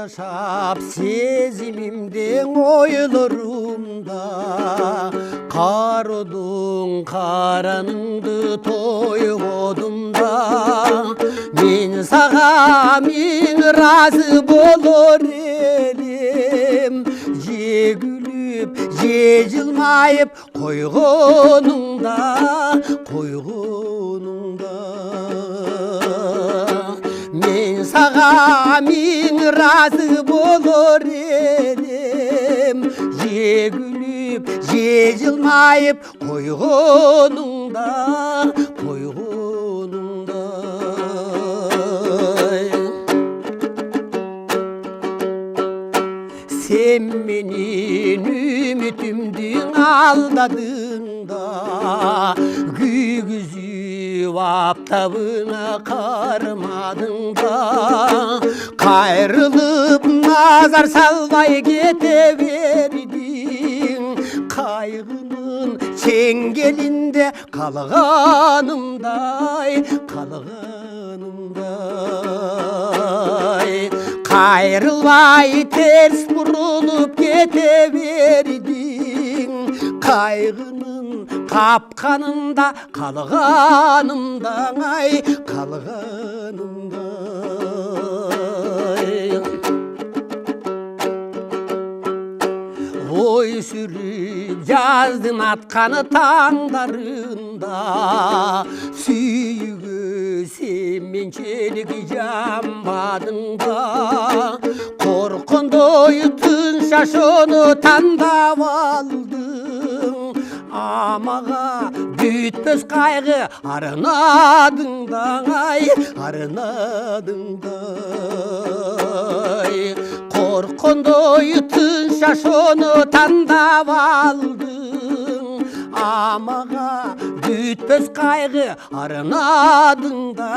жашап сезімімден ойларымда, қарудың қараныңды тойғодымда. Мен саған мен разы болар едім, же күліп же жылмайып қойғоныңда. Мен саған мен разы болар едім, же күліп же жылмайып қойғоныңда. Sen menин ümitімдің алдадыңда, күйгізіп аптабына қармадыңда. Қайрылып назар салбай кете бердің, қайғының шеңгелінде қалғанымдай. Қайрылбай терс бұрылып кете бердің, қайғының қапқанында қалғанымдай. Ой сүріп жаздың атқаны таңдарында, сүйігі сен меншелік жамбадыңда. Қорқындай түн шашыны таңдап алдың, амаға бүйтпес қайғы арынадыңда. Қорқындай түн шашыны таңдап алдың, амаға бүйтпес қайғы арынадыңда.